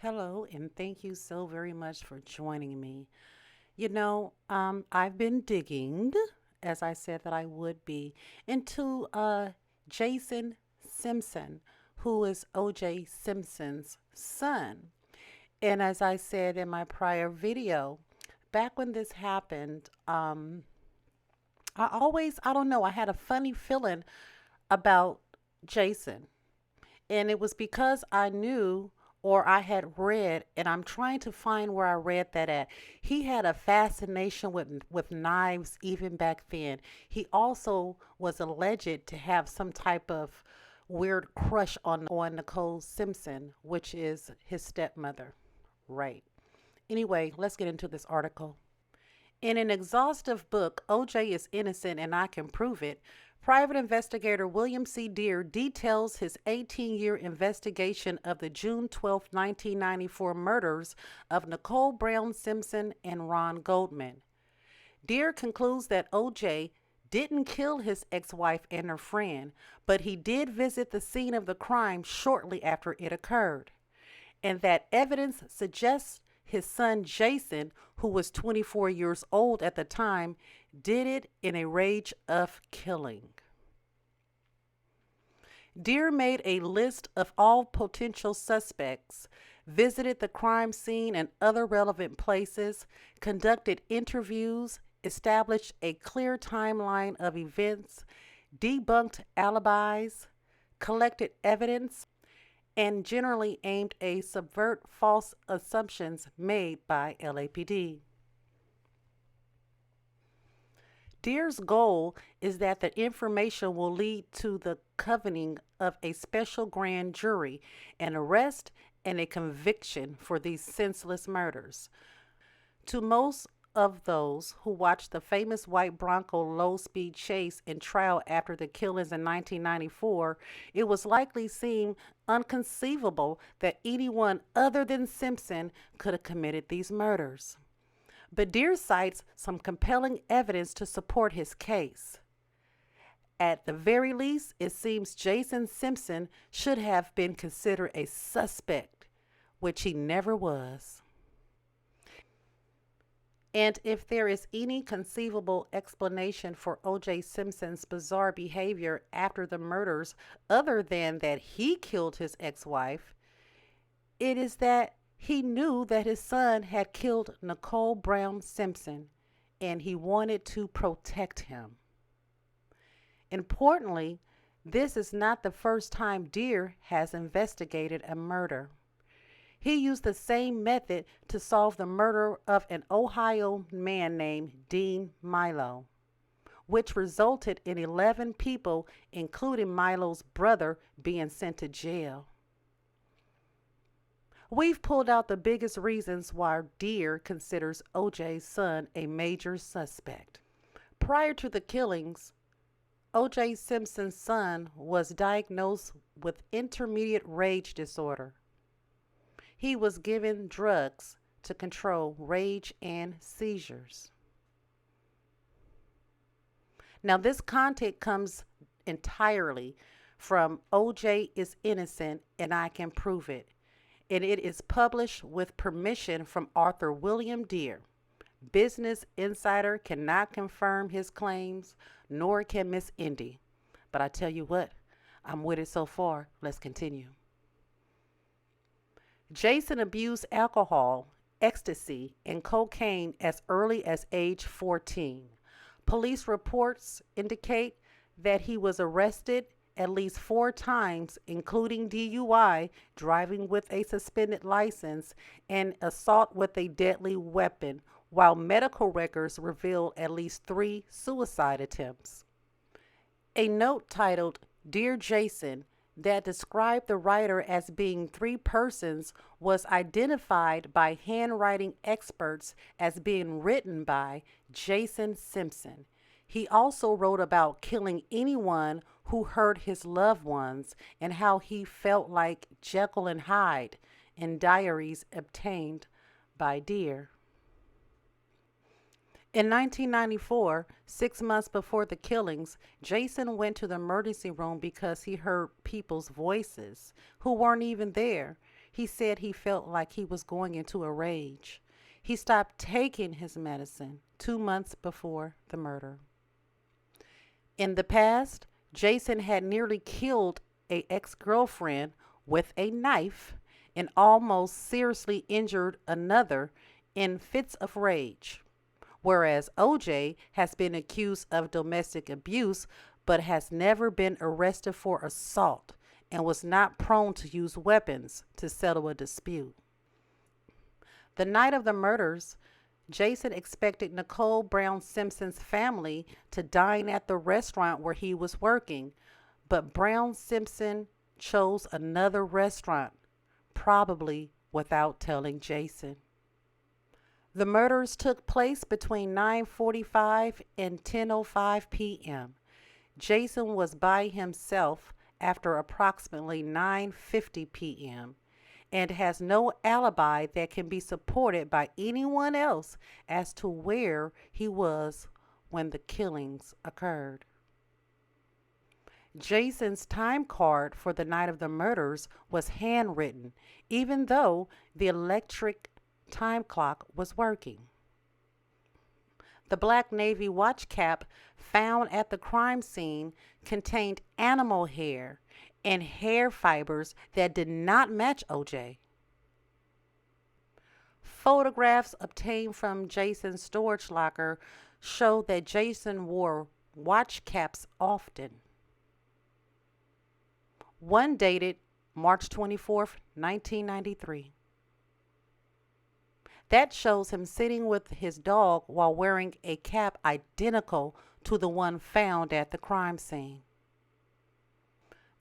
Hello, and thank you so very much for joining me. I've been digging, as I said that I would be, into Jason Simpson, who is O.J. Simpson's son. And as I said in my prior video, back when this happened, I don't know, I had a funny feeling about Jason. And it was because I knew or I had read, and I'm trying to find where I read that at. He had a fascination with knives even back then. He also was alleged to have some type of weird crush on Nicole Simpson, which is his stepmother. Right. Anyway, let's get into this article. In an exhaustive book, OJ is Innocent and I Can Prove It, private investigator William C. Deere details his 18-year investigation of the June 12, 1994 murders of Nicole Brown Simpson and Ron Goldman. Deere concludes that OJ didn't kill his ex-wife and her friend, but he did visit the scene of the crime shortly after it occurred, and that evidence suggests his son Jason, who was 24 years old at the time, did it in a rage of killing. Deere made a list of all potential suspects, visited the crime scene and other relevant places, conducted interviews, established a clear timeline of events, debunked alibis, collected evidence, and generally aimed to subvert false assumptions made by LAPD. Deere's goal is that the information will lead to the convening of a special grand jury, an arrest, and a conviction for these senseless murders. To most of those who watched the famous white Bronco low speed chase and trial after the killings in 1994, it was likely seemed inconceivable that anyone other than Simpson could have committed these murders. But Deere cites some compelling evidence to support his case. At the very least, it seems Jason Simpson should have been considered a suspect, which he never was. And if there is any conceivable explanation for O.J. Simpson's bizarre behavior after the murders, other than that he killed his ex wife, it is that he knew that his son had killed Nicole Brown Simpson and he wanted to protect him. Importantly, this is not the first time Deere has investigated a murder. He used the same method to solve the murder of an Ohio man named Dean Milo, which resulted in 11 people, including Milo's brother, being sent to jail. We've pulled out the biggest reasons why Deere considers OJ's son a major suspect. Prior to the killings, O.J. Simpson's son was diagnosed with intermediate rage disorder. He was given drugs to control rage and seizures. Now, this content comes entirely from O.J. is Innocent and I Can Prove It, and it is published with permission from author William Deere. Business Insider cannot confirm his claims, nor can Miss Indy. But I tell you what, I'm with it so far. Let's continue. Jason abused alcohol, ecstasy, and cocaine as early as age 14. Police reports indicate that he was arrested at least 4 times, including DUI, driving with a suspended license, and assault with a deadly weapon, while medical records reveal at least 3 suicide attempts. A note titled Dear Jason that described the writer as being 3 persons was identified by handwriting experts as being written by Jason Simpson. He also wrote about killing anyone who hurt his loved ones and how he felt like Jekyll and Hyde in diaries obtained by Deere. In 1994, 6 months before the killings, Jason went to the emergency room because he heard people's voices who weren't even there. He said he felt like he was going into a rage. He stopped taking his medicine 2 months before the murder. In the past, Jason had nearly killed a ex-girlfriend with a knife and almost seriously injured another in fits of rage, whereas OJ has been accused of domestic abuse but has never been arrested for assault and was not prone to use weapons to settle a dispute. The night of the murders, Jason expected Nicole Brown Simpson's family to dine at the restaurant where he was working, but Brown Simpson chose another restaurant, probably without telling Jason. The murders took place between 9:45 and 10:05 p.m. Jason was by himself after approximately 9:50 p.m. and has no alibi that can be supported by anyone else as to where he was when the killings occurred. Jason's time card for the night of the murders was handwritten, even though the electric time clock was working. The black navy watch cap found at the crime scene contained animal hair and hair fibers that did not match OJ. Photographs obtained from Jason's storage locker show that Jason wore watch caps often. One dated March 24th, 1993. That shows him sitting with his dog while wearing a cap identical to the one found at the crime scene.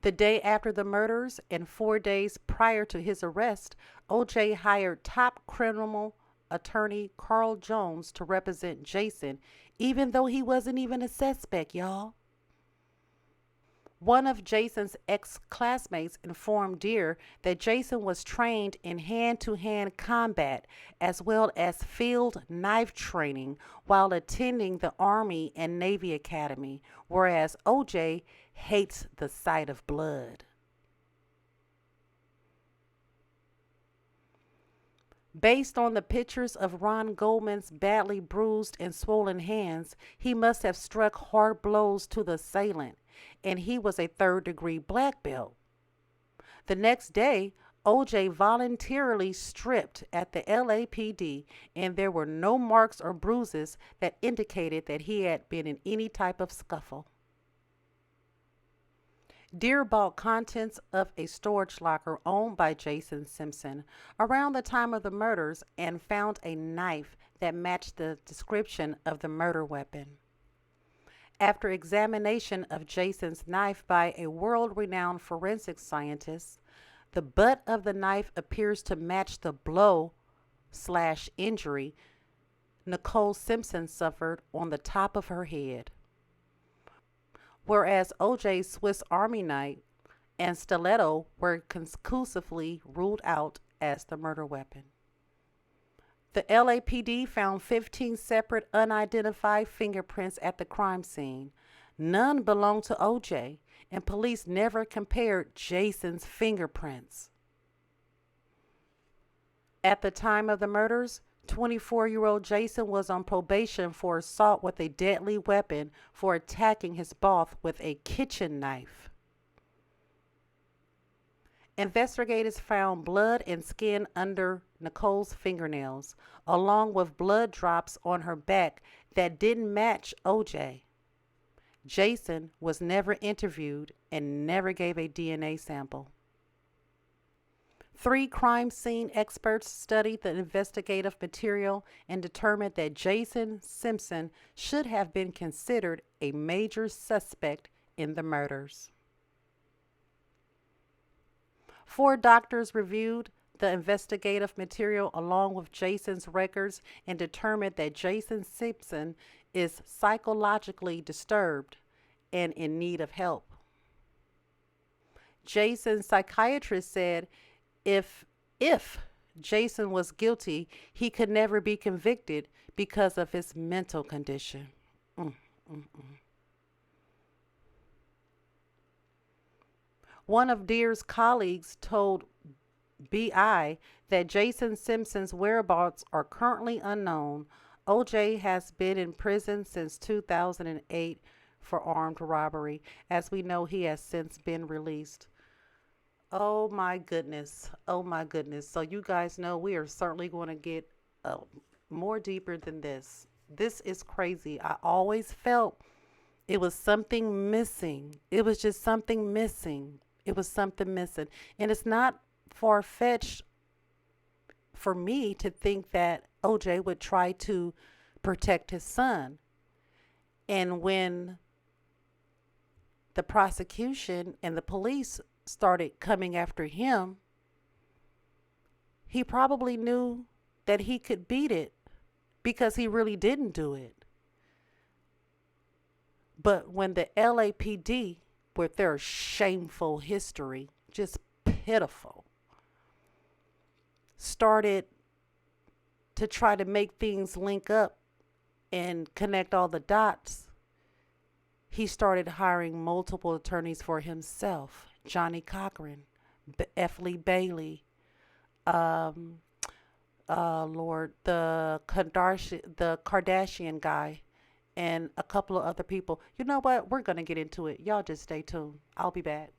The day after the murders and 4 days prior to his arrest, OJ hired top criminal attorney Carl Jones to represent Jason, even though he wasn't even a suspect, y'all. One of Jason's ex-classmates informed Deer that Jason was trained in hand-to-hand combat as well as field knife training while attending the Army and Navy Academy, whereas OJ hates the sight of blood. Based on the pictures of Ron Goldman's badly bruised and swollen hands, he must have struck hard blows to the assailant, and he was a third-degree black belt. The next day, OJ voluntarily stripped at the LAPD, and there were no marks or bruises that indicated that he had been in any type of scuffle. Deer bought contents of a storage locker owned by Jason Simpson around the time of the murders and found a knife that matched the description of the murder weapon. After examination of Jason's knife by a world-renowned forensic scientist, the butt of the knife appears to match the blow/injury Nicole Simpson suffered on the top of her head, whereas OJ's Swiss Army knife and stiletto were conclusively ruled out as the murder weapon. The LAPD found 15 separate unidentified fingerprints at the crime scene. None belonged to OJ, and police never compared Jason's fingerprints. At the time of the murders, 24-year-old Jason was on probation for assault with a deadly weapon for attacking his boss with a kitchen knife. Investigators found blood and skin under Nicole's fingernails, along with blood drops on her back that didn't match OJ. Jason was never interviewed and never gave a DNA sample. 3 crime scene experts studied the investigative material and determined that Jason Simpson should have been considered a major suspect in the murders. 4 doctors reviewed the investigative material along with Jason's records and determined that Jason Simpson is psychologically disturbed and in need of help. Jason's psychiatrist said if Jason was guilty, he could never be convicted because of his mental condition. One of Deer's colleagues told BI that Jason Simpson's whereabouts are currently unknown. OJ has been in prison since 2008 for armed robbery. As we know, he has since been released. Oh my goodness. Oh my goodness. So, you guys know we are certainly going to get uh, more deeper than this. This is crazy. I always felt it was something missing. It was just something missing. It was something missing. And it's not far fetched for me to think that OJ would try to protect his son. And when the prosecution and the police started coming after him, he probably knew that he could beat it because he really didn't do it. But when the LAPD, with their shameful history, just pitiful, started to try to make things link up and connect all the dots, he started hiring multiple attorneys for himself. Johnny Cochran, F. Lee Bailey, um, Lord, the Kardashian guy, and a couple of other people. You know what? We're going to get into it. Y'all just stay tuned. I'll be back.